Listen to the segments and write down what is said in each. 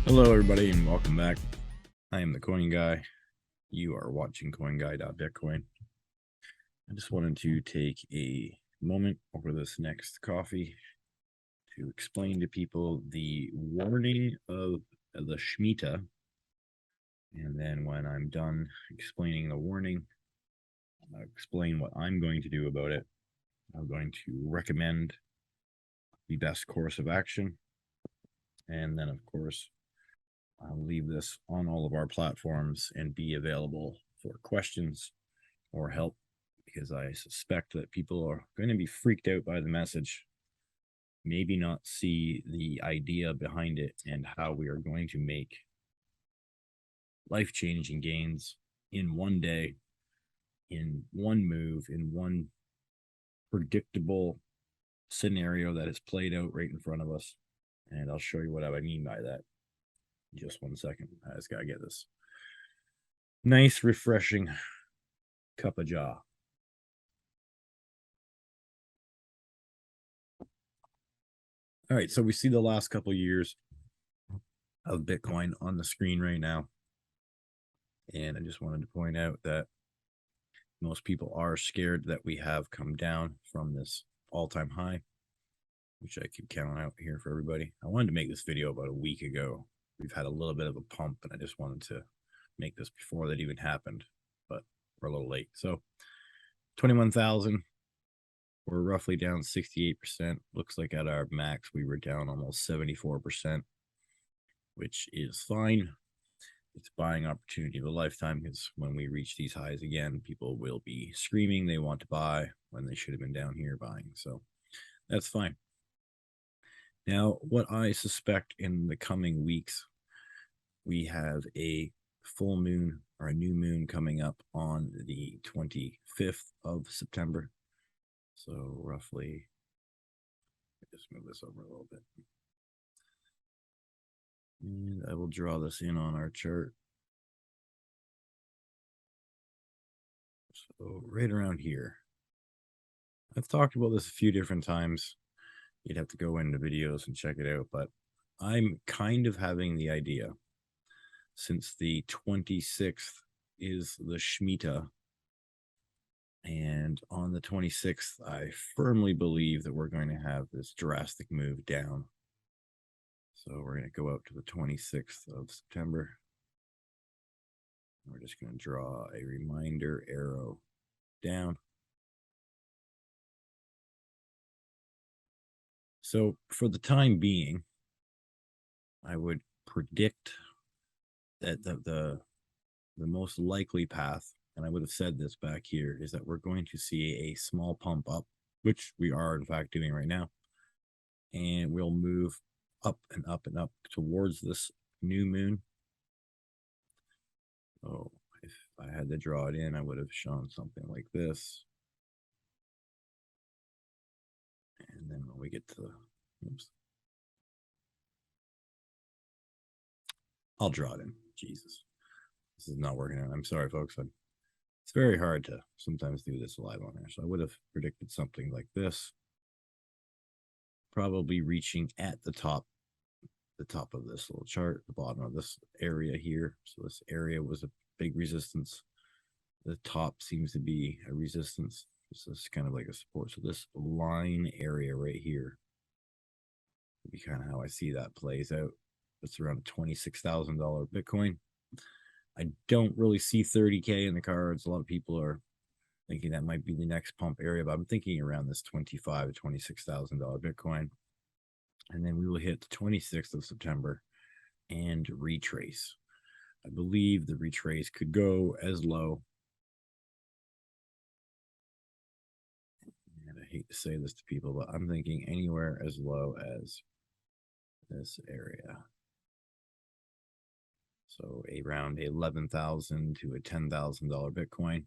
Hello, everybody, and welcome back. I am the Coin Guy. You are watching CoinGuy.Bitcoin. I just wanted to take a moment over this next coffee to explain to people the warning of the Shemitah. And then when I'm done explaining the warning, I'll explain what I'm going to do about it. I'm going to recommend the best course of action. And then, of course, I'll leave this on all of our platforms and be available for questions or help, because I suspect that people are going to be freaked out by the message, maybe not see the idea behind it and how we are going to make life-changing gains in one day, in one move, in one predictable scenario that is played out right in front of us. And I'll show you what I mean by that in just 1 second. I just gotta get this nice, refreshing cup of jaw. All right, so we see the last couple of years of Bitcoin on the screen right now. And I just wanted to point out that most people are scared that we have come down from this all-time high, which I keep counting out here for everybody. I wanted to make this video about a week ago. We've had a little bit of a pump, and I just wanted to make this before that even happened, but we're a little late. So 21,000, we're roughly down 68%. Looks like at our max, we were down almost 74%, which is fine. It's buying opportunity of a lifetime, because when we reach these highs again, people will be screaming they want to buy when they should have been down here buying. So that's fine. Now, what I suspect in the coming weeks, we have a full moon or a new moon coming up on the 25th of September. So roughly, just move this over a little bit. And I will draw this in on our chart. So right around here. I've talked about this a few different times. You'd have to go into videos and check it out, but I'm kind of having the idea, since the 26th is the Shemitah, and on the 26th, I firmly believe that we're going to have this drastic move down. So we're going to go out to the 26th of September. We're just going to draw a reminder arrow down. So for the time being, I would predict that the most likely path, and I would have said this back here, is that we're going to see a small pump up, which we are in fact doing right now, and we'll move up and up and up towards this new moon. Oh, if I had to draw it in, I would have shown something like this. And then when we get to, oops, I'll draw it in. Jesus, this is not working out. I'm sorry, folks. It's very hard to sometimes do this live on there. So I would have predicted something like this, probably reaching at the top of this little chart, the bottom of this area here. So this area was a big resistance. The top seems to be a resistance. This is kind of like a support. So this line area right here would be kind of how I see that plays out. It's around $26,000 Bitcoin. I don't really see 30K in the cards. A lot of people are thinking that might be the next pump area, but I'm thinking around this $25,000 to $26,000 Bitcoin. And then we will hit the 26th of September and retrace. I believe the retrace could go as low, and I hate to say this to people, but I'm thinking anywhere as low as this area. So around $11,000 to a $10,000 Bitcoin.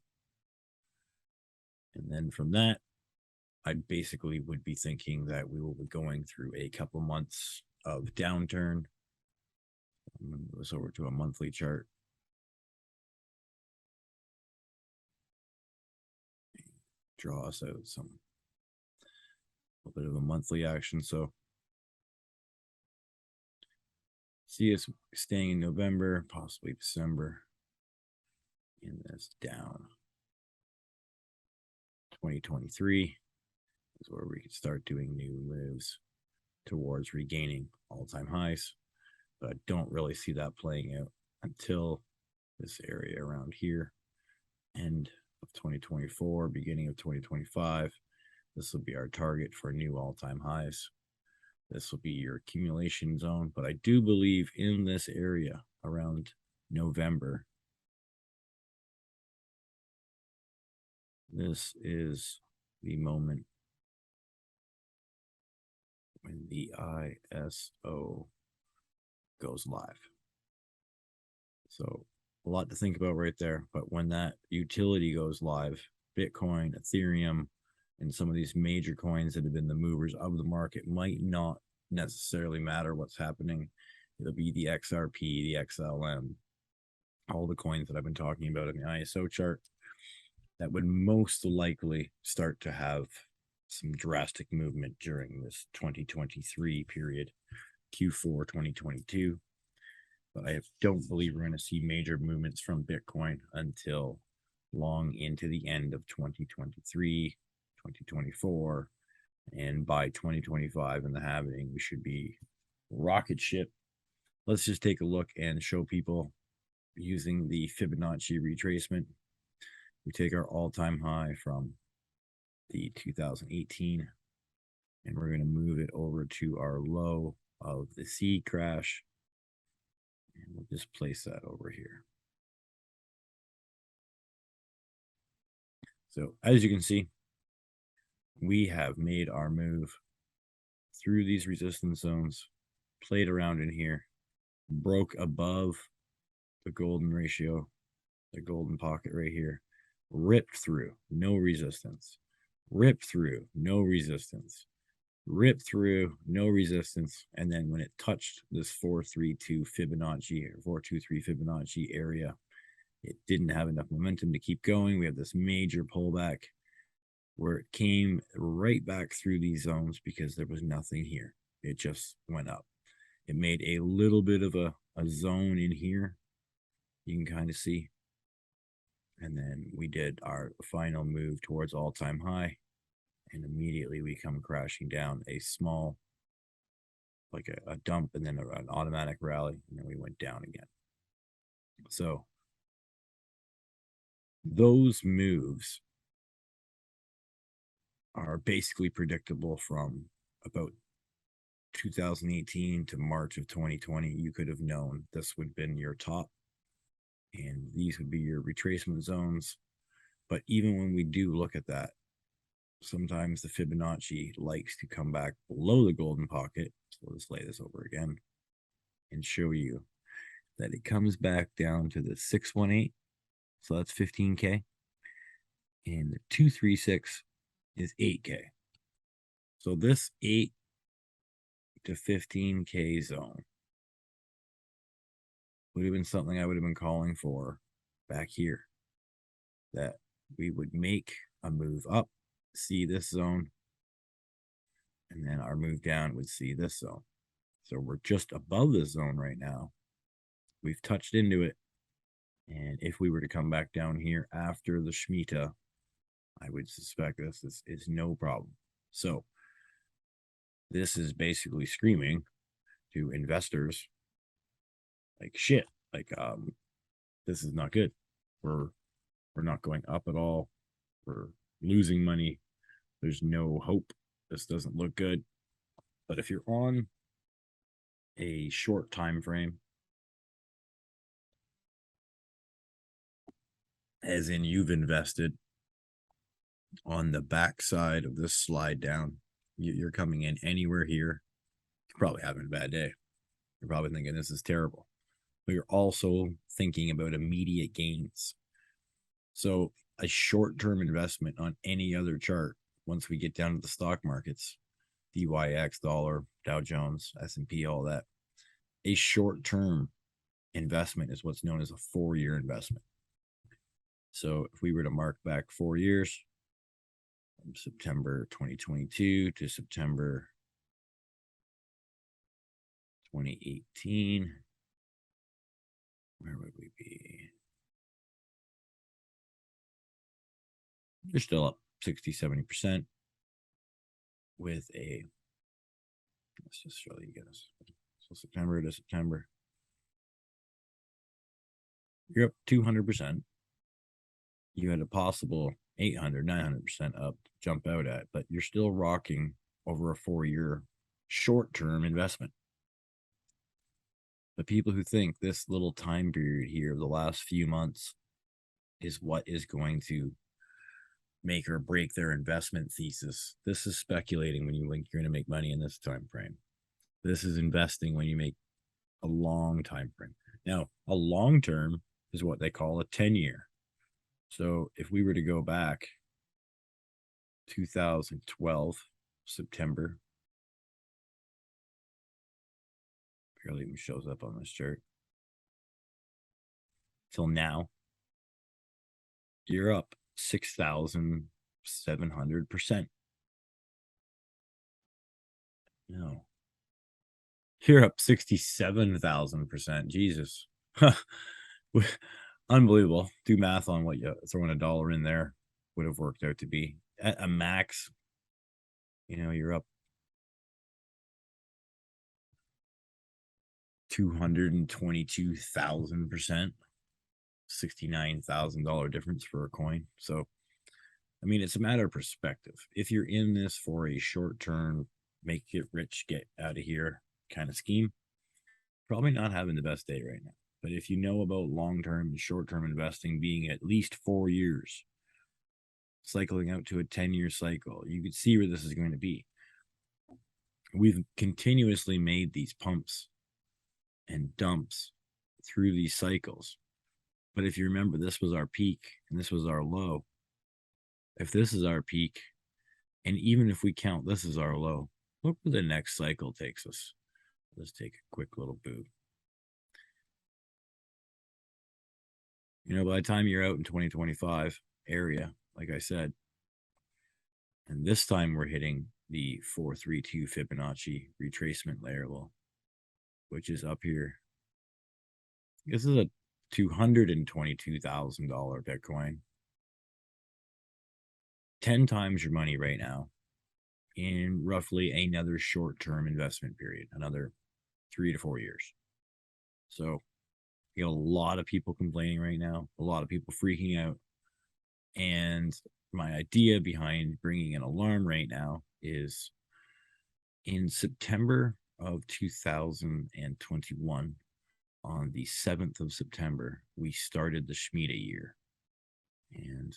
And then from that, I basically would be thinking that we will be going through a couple months of downturn. I'm going to move this over to a monthly chart. Draw us out a little bit of a monthly action. So See us staying in November, possibly December. And that's down. 2023 is where we can start doing new moves towards regaining all-time highs. But I don't really see that playing out until this area around here, end of 2024, beginning of 2025. This will be our target for new all-time highs. This will be your accumulation zone, but I do believe in this area around November, this is the moment when the ISO goes live. So a lot to think about right there. But when that utility goes live, Bitcoin, Ethereum, and some of these major coins that have been the movers of the market might not necessarily matter what's happening. It'll be the XRP, the XLM, all the coins that I've been talking about in the ISO chart that would most likely start to have some drastic movement during this 2023 period, Q4 2022. But I don't believe we're going to see major movements from Bitcoin until long into the end of 2023, 2024. And by 2025 in the halving, we should be rocket ship. Let's just take a look and show people using the Fibonacci retracement. We take our all-time high from the 2018, and we're going to move it over to our low of the C crash. And we'll just place that over here. So as you can see, we have made our move through these resistance zones, played around in here, broke above the golden ratio, the golden pocket right here, ripped through, no resistance, ripped through, no resistance, ripped through, no resistance. And then when it touched this 432 Fibonacci or 423 Fibonacci area, it didn't have enough momentum to keep going. We have this major pullback where it came right back through these zones because there was nothing here. It just went up. It made a little bit of a zone in here. You can kind of see. And then we did our final move towards all-time high. And immediately we come crashing down a small, like a dump, and then an automatic rally. And then we went down again. So those moves are basically predictable from about 2018 to March of 2020. You could have known this would have been your top, and these would be your retracement zones. But even when we do look at that, sometimes the Fibonacci likes to come back below the golden pocket. So let's lay this over again and show you that it comes back down to the 618. So that's 15K. And the 236 is 8K. So this 8 to 15K zone would have been something I would have been calling for back here, that we would make a move up, see this zone, and then our move down would see this zone. So we're just above this zone right now. We've touched into it. And if we were to come back down here after the Shemitah, I would suspect this is no problem. So this is basically screaming to investors like, shit, like this is not good. We're not going up at all. We're losing money. There's no hope. This doesn't look good. But if you're on a short time frame, as in you've invested on the back side of this slide down, you're coming in anywhere here, you're probably having a bad day. You're probably thinking this is terrible, but you're also thinking about immediate gains. So a short-term investment on any other chart, once we get down to the stock markets, DYX, dollar, Dow Jones, S&P, all that, a short-term investment is what's known as a 4-year investment. So if we were to mark back 4 years, from September 2022 to September 2018, You're still up 60-70% with a, let's just show you guys. So September to September, you're up 200%. You had a possible 800, 900% up jump out at, but you're still rocking over a 4-year short-term investment. The people who think this little time period here, the last few months, is what is going to make or break their investment thesis. This is speculating when you think you're going to make money in this time frame. This is investing when you make a long time frame. Now, a long term is what they call a 10-year. So if we were to go back 2012, September, barely even shows up on this chart, till now, you're up 6,700%. No. You're up 67,000%. Jesus. Unbelievable. Do math on what you throwing a dollar in there would have worked out to be. At a max, you're up 222,000%. $69,000 difference for a coin. So, I mean, it's a matter of perspective. If you're in this for a short term, make it rich, get out of here kind of scheme, probably not having the best day right now. But if you know about long term and short term investing being at least 4 years, cycling out to a 10-year cycle, you could see where this is going to be. We've continuously made these pumps and dumps through these cycles. But if you remember, this was our peak and this was our low. If this is our peak, and even if we count this as our low, look where the next cycle takes us. Let's take a quick little boot. By the time you're out in 2025 area, like I said, and this time we're hitting the 432 Fibonacci retracement layer level, which is up here. This is a $222,000 Bitcoin. 10 times your money right now in roughly another short-term investment period, another 3 to 4 years. So you got a lot of people complaining right now, a lot of people freaking out. And my idea behind bringing an alarm right now is in September of 2021, on the 7th of September, we started the Shemitah year. And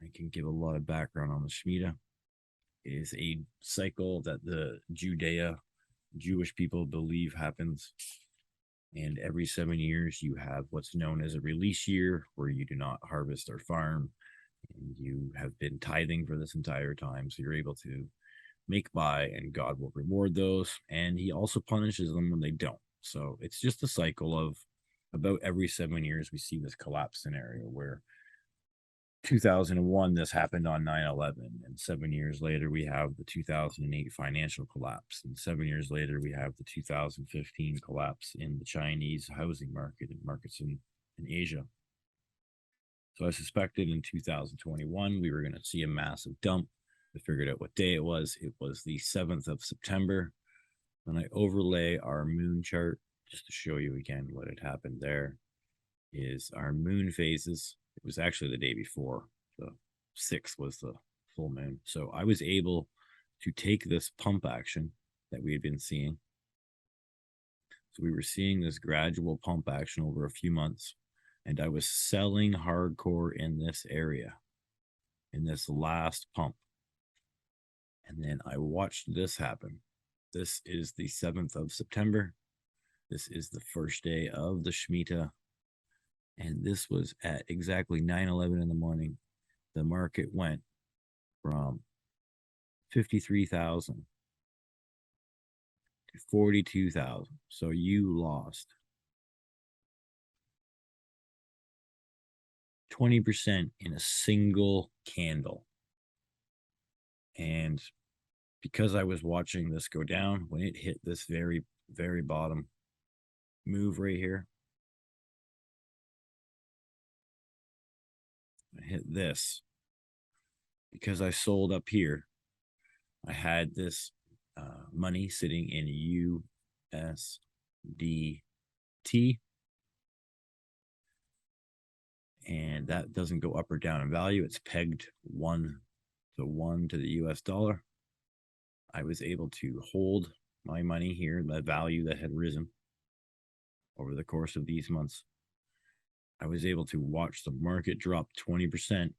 I can give a lot of background on the Shemitah. It is a cycle that the Jewish people believe happens. And every 7 years, you have what's known as a release year, where you do not harvest or farm. And you have been tithing for this entire time. So you're able to make by, and God will reward those. And he also punishes them when they don't. So it's just a cycle of about every 7 years, we see this collapse scenario where 2001, this happened on 9/11. And 7 years later, we have the 2008 financial collapse. And 7 years later, we have the 2015 collapse in the Chinese housing market and markets in Asia. So I suspected in 2021, we were going to see a massive dump. I figured out what day it was. It was the 7th of September. When I overlay our moon chart, just to show you again what had happened there, is our moon phases. It was actually the day before. The 6th was the full moon. So I was able to take this pump action that we had been seeing. So we were seeing this gradual pump action over a few months. And I was selling hardcore in this area, in this last pump. And then I watched this happen. This is the 7th of September. This is the first day of the Shemitah. And this was at exactly 9:11 in the morning. The market went from 53,000 to 42,000. So you lost 20% in a single candle. And because I was watching this go down, when it hit this very, very bottom move right here, I hit this. because I sold up here, I had this money sitting in USDT, and that doesn't go up or down in value. It's pegged 1 to the US dollar. I was able to hold my money here, the value that had risen over the course of these months. I was able to watch the market drop 20%,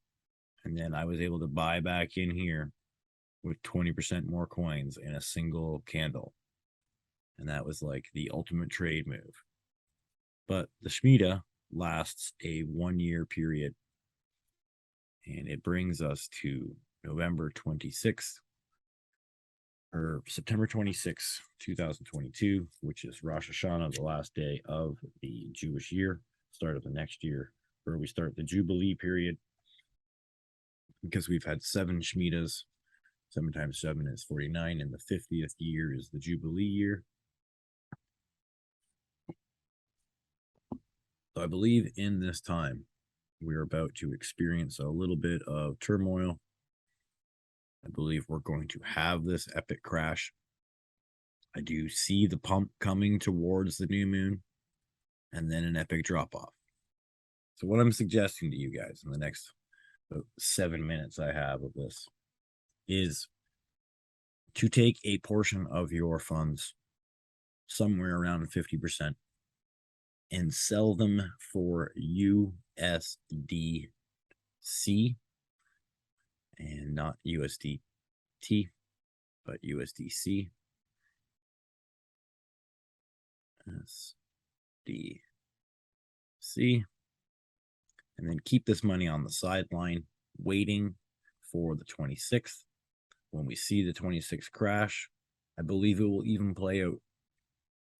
and then I was able to buy back in here with 20% more coins in a single candle. And that was like the ultimate trade move. But the Shmita lasts a 1 year period, and it brings us to November 26th or September 26th, 2022, which is Rosh Hashanah, the last day of the Jewish year, start of the next year, where we start the Jubilee period, because we've had 7 Shmitas. 7 times 7 is 49, and the 50th year is the Jubilee year. So I believe in this time, we're about to experience a little bit of turmoil. I believe we're going to have this epic crash. I do see the pump coming towards the new moon, and then an epic drop off. So what I'm suggesting to you guys in the next 7 minutes I have of this is to take a portion of your funds, somewhere around 50%, and sell them for USDC and not USDT, but USDC. SDC. And then keep this money on the sideline, waiting for the 26th. When we see the 26th crash, I believe it will even play out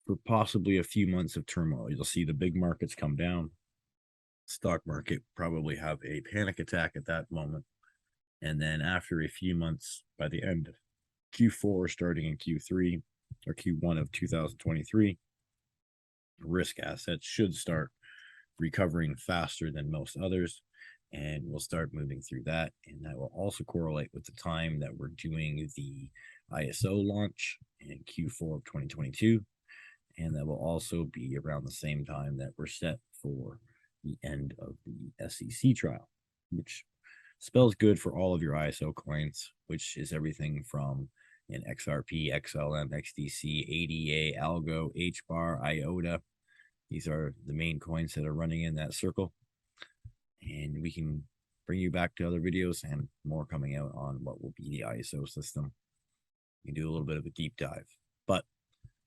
for possibly a few months of turmoil. You'll see the big markets come down. Stock market probably have a panic attack at that moment. And then after a few months, by the end of Q4, starting in Q3 or Q1 of 2023, risk assets should start recovering faster than most others, and we'll start moving through that. And that will also correlate with the time that we're doing the ISO launch in Q4 of 2022. And that will also be around the same time that we're set for the end of the SEC trial, which spells good for all of your ISO coins, which is everything from an XRP, XLM, XDC, ADA, Algo, HBAR, IOTA. These are the main coins that are running in that circle. And we can bring you back to other videos and more coming out on what will be the ISO system. We can do a little bit of a deep dive. But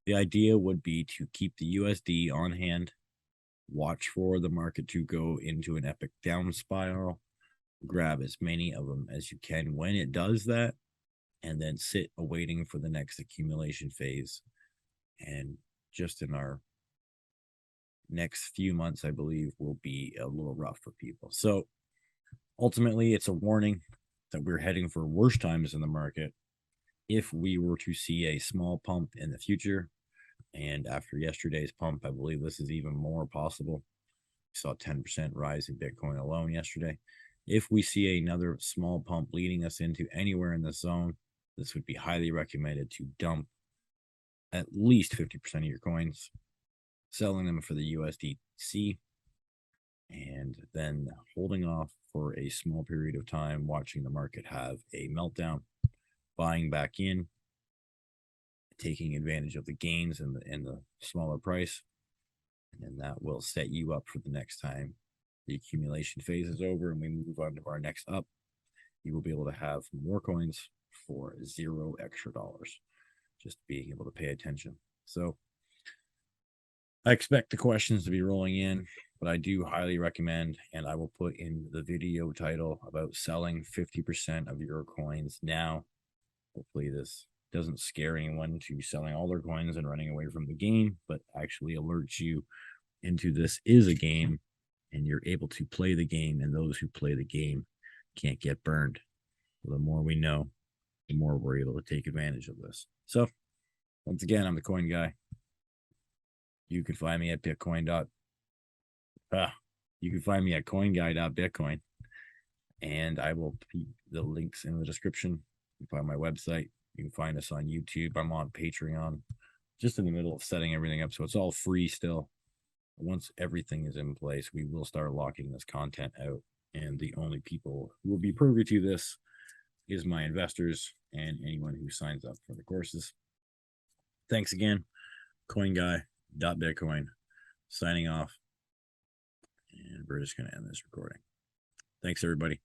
the idea would be to keep the USD on hand, watch for the market to go into an epic down spiral, grab as many of them as you can when it does that, and then sit awaiting for the next accumulation phase. And just in our next few months, I believe, will be a little rough for people. So ultimately, it's a warning that we're heading for worse times in the market if we were to see a small pump in the future. And after yesterday's pump, I believe this is even more possible. We saw a 10% rise in Bitcoin alone yesterday. If we see another small pump leading us into anywhere in the zone, this would be highly recommended to dump at least 50% of your coins, selling them for the USDC, and then holding off for a small period of time, watching the market have a meltdown, buying back in, taking advantage of the gains and the smaller price, and then that will set you up for the next time the accumulation phase is over and we move on to our next up. You will be able to have more coins for $0 extra, just being able to pay attention. So I expect the questions to be rolling in, but I do highly recommend, and I will put in the video title about selling 50% of your coins now. Hopefully this doesn't scare anyone to selling all their coins and running away from the game, but actually alerts you into this is a game and you're able to play the game, and those who play the game can't get burned. So the more we know, the more we're able to take advantage of this. So once again, I'm the Coin Guy. You can find me at CoinGuy.Bitcoin, And I will keep the links in the description. You can find my website. You can find us on YouTube. I'm on Patreon, just in the middle of setting everything up. So it's all free still. Once everything is in place, we will start locking this content out. And the only people who will be privy to this is my investors and anyone who signs up for the courses. Thanks again. CoinGuy.Bitcoin signing off. And we're just going to end this recording. Thanks, everybody.